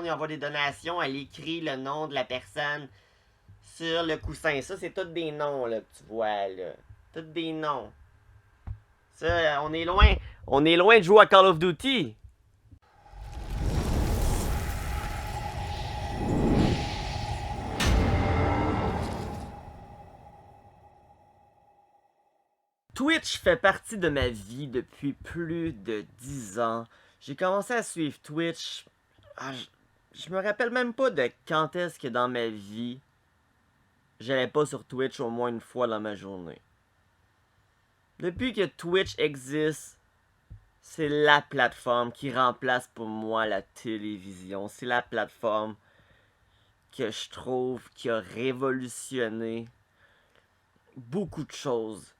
monde, il envoie des donations, elle écrit le nom de la personne sur le coussin. Ça, c'est tous des noms, là, que tu vois, là. Tous des noms. Ça, on est loin. On est loin de jouer à Call of Duty. Twitch fait partie de ma vie depuis plus de 10 ans. J'ai commencé à suivre Twitch. Je me rappelle même pas de quand est-ce que dans ma vie j'allais pas sur Twitch au moins une fois dans ma journée. Depuis que Twitch existe, c'est la plateforme qui remplace pour moi la télévision. C'est la plateforme que je trouve qui a révolutionné beaucoup de choses.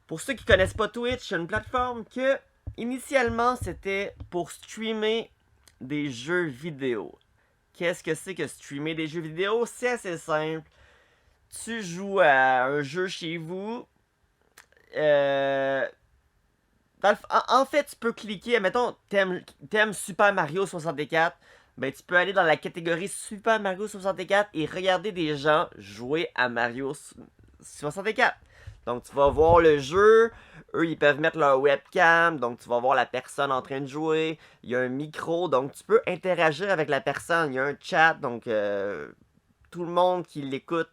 Pour ceux qui connaissent pas Twitch, c'est une plateforme que initialement c'était pour streamer des jeux vidéo. Qu'est-ce que c'est que streamer des jeux vidéo? C'est assez simple. Tu joues à un jeu chez vous. En fait, tu peux cliquer, mettons, t'aimes Super Mario 64, ben tu peux aller dans la catégorie Super Mario 64 et regarder des gens jouer à Mario 64. Donc tu vas voir le jeu, eux ils peuvent mettre leur webcam, donc tu vas voir la personne en train de jouer, il y a un micro, donc tu peux interagir avec la personne, il y a un chat, donc tout le monde qui l'écoute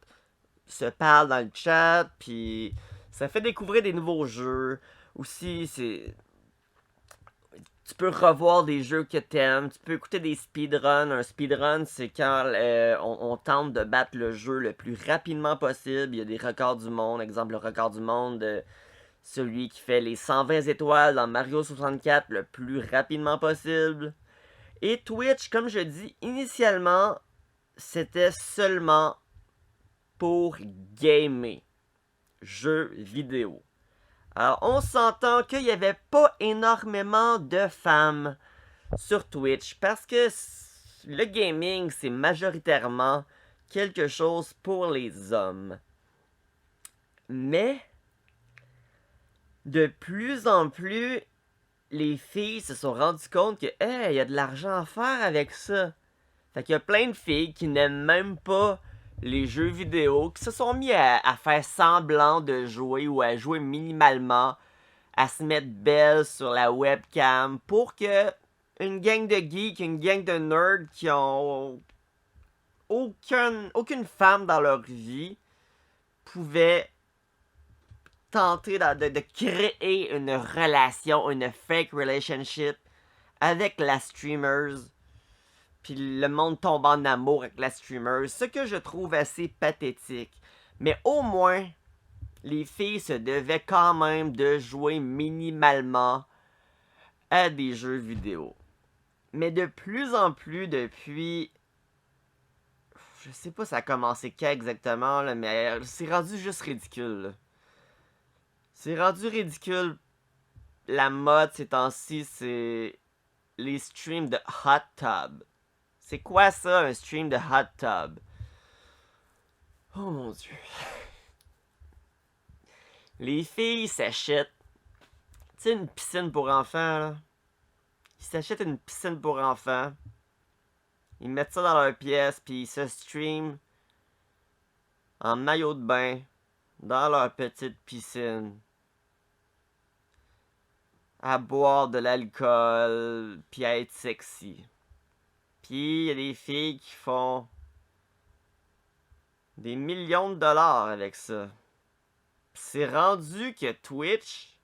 se parle dans le chat, puis ça fait découvrir des nouveaux jeux. Aussi, tu peux revoir des jeux que t'aimes, tu peux écouter des speedruns. Un speedrun, c'est quand on tente de battre le jeu le plus rapidement possible. Il y a des records du monde, exemple le record du monde de celui qui fait les 120 étoiles dans Mario 64 le plus rapidement possible. Et Twitch, comme je dis, initialement, c'était seulement pour gamer, jeux vidéo. Alors, on s'entend qu'il n'y avait pas énormément de femmes sur Twitch parce que le gaming, c'est majoritairement quelque chose pour les hommes. Mais, de plus en plus, les filles se sont rendues compte que, hey, il y a de l'argent à faire avec ça. Fait qu'il y a plein de filles qui n'aiment même pas les jeux vidéo, qui se sont mis à faire semblant de jouer ou à jouer minimalement, à se mettre belle sur la webcam pour que une gang de geeks, une gang de nerds qui ont aucune femme dans leur vie pouvait tenter de créer une relation, une fake relationship avec la streamer. Puis le monde tombe en amour avec la streamer, ce que je trouve assez pathétique. Mais au moins, les filles se devaient quand même de jouer minimalement à des jeux vidéo. Mais de plus en plus depuis... Je sais pas ça a commencé quand exactement, là, mais c'est rendu juste ridicule. Là. C'est rendu ridicule. La mode ces temps-ci, c'est les streams de hot tub. C'est quoi ça, un stream de hot tub? Oh mon dieu. Les filles s'achètent, tu sais, une piscine pour enfants, là. Ils s'achètent une piscine pour enfants. Ils mettent ça dans leur pièce, puis ils se streament en maillot de bain dans leur petite piscine. À boire de l'alcool, puis à être sexy. Puis il y a des filles qui font des millions de dollars avec ça. C'est rendu que Twitch,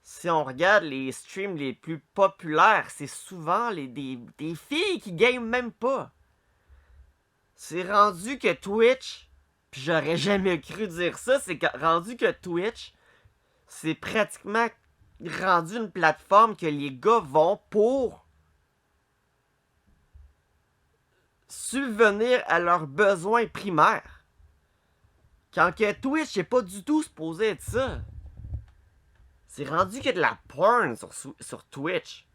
si on regarde les streams les plus populaires, c'est souvent des filles qui game même pas. C'est rendu que Twitch, puis j'aurais jamais cru dire ça, c'est rendu que Twitch, c'est pratiquement rendu une plateforme que les gars vont pour subvenir à leurs besoins primaires. Quand que Twitch n'est pas du tout supposé être ça. C'est rendu qu'il y a de la porn sur Twitch.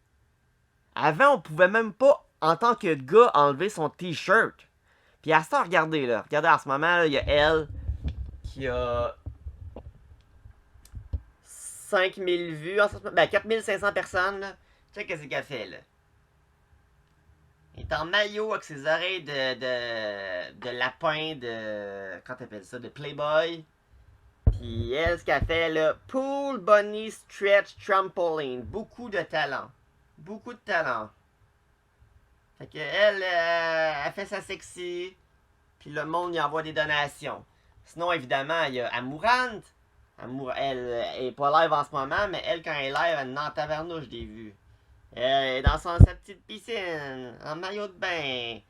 Avant, on pouvait même pas, en tant que gars, enlever son t-shirt. Puis à ça, regardez là. Regardez en ce moment, il y a elle qui a 5000 vues. Ben 4500 personnes. Là. Check ce qu'elle fait là. en maillot avec ses oreilles de lapin de... Comment t'appelles ça? De Playboy. Puis elle, ce qu'elle fait là, Pool Bunny Stretch Trampoline. Beaucoup de talent. Beaucoup de talent. Fait que elle, elle fait sa sexy. Puis le monde y envoie des donations. Sinon, évidemment, il y a Amourante. Elle est pas live en ce moment, mais elle, quand elle est live, elle est en tavernouche, je l'ai vu. Elle est dans sa petite piscine, en maillot de bain,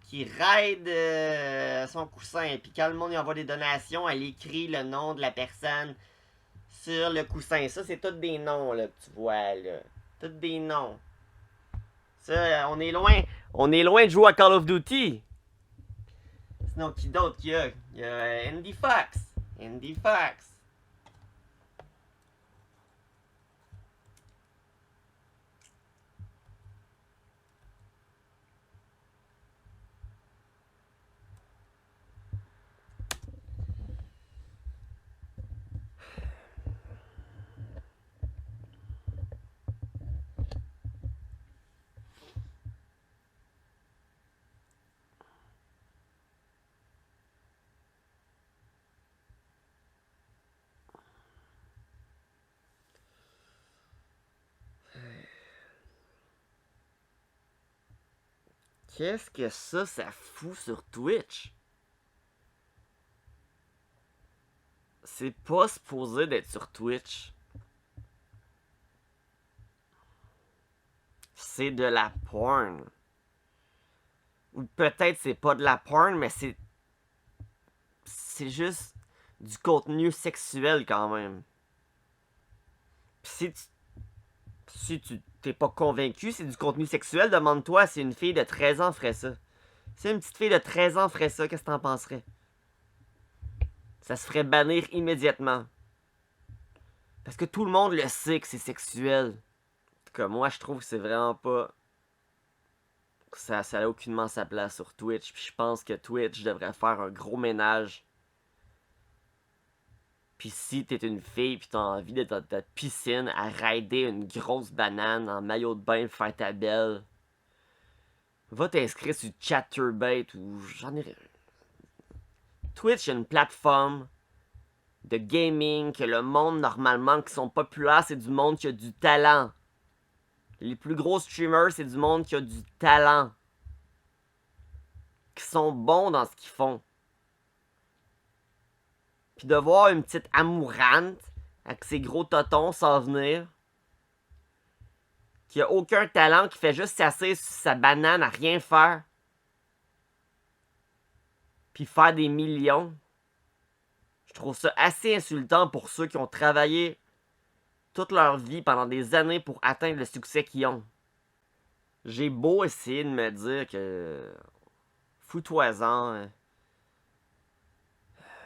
qui ride son coussin. Puis quand le monde y envoie des donations, elle écrit le nom de la personne sur le coussin. Ça, c'est tous des noms, là, que tu vois, là. Tous des noms. Ça, on est loin. On est loin de jouer à Call of Duty. Sinon, qui d'autre qu'il y a? Il y a Andy Fox. Andy Fox. Qu'est-ce que ça fout sur Twitch? C'est pas supposé d'être sur Twitch. C'est de la porn. Ou peut-être c'est pas de la porn, mais c'est... C'est juste du contenu sexuel quand même. Pis si tu t'es pas convaincu, c'est du contenu sexuel, demande-toi si une fille de 13 ans ferait ça. Si une petite fille de 13 ans ferait ça, qu'est-ce que t'en penserais? Ça se ferait bannir immédiatement. Parce que tout le monde le sait que c'est sexuel. En tout cas, moi, je trouve que c'est vraiment pas... Ça a aucunement sa place sur Twitch. Puis je pense que Twitch devrait faire un gros ménage. Puis si t'es une fille pis t'as envie d'être dans ta piscine à rider une grosse banane en maillot de bain, faire ta belle, va t'inscrire sur Chaturbate ou j'en ai... Twitch est une plateforme de gaming que le monde normalement qui sont populaires, c'est du monde qui a du talent. Les plus gros streamers, c'est du monde qui a du talent. Qui sont bons dans ce qu'ils font. Puis de voir une petite amourante avec ses gros totons s'en venir, qui a aucun talent, qui fait juste s'asseoir sur sa banane à rien faire, puis faire des millions. Je trouve ça assez insultant pour ceux qui ont travaillé toute leur vie pendant des années pour atteindre le succès qu'ils ont. J'ai beau essayer de me dire que... Fous-toi-en.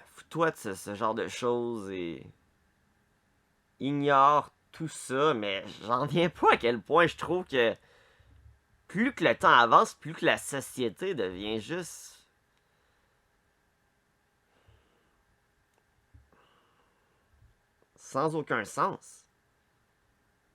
Fous-toi de ce genre de choses et... Ignore tout ça, mais j'en viens pas à quel point je trouve que... Plus que le temps avance, plus que la société devient juste... sans aucun sens.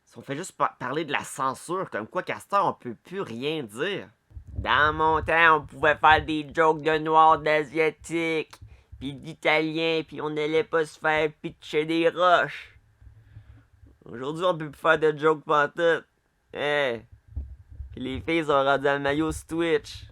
Si on fait juste parler de la censure, comme quoi qu'à cette heure, on peut plus rien dire. Dans mon temps, on pouvait faire des jokes de noirs, d'asiatiques, pis d'italiens, pis on n'allait pas se faire pitcher des roches. Aujourd'hui, on peut plus faire de jokes pantoute. Pis les filles ont rendu un maillot sur Twitch.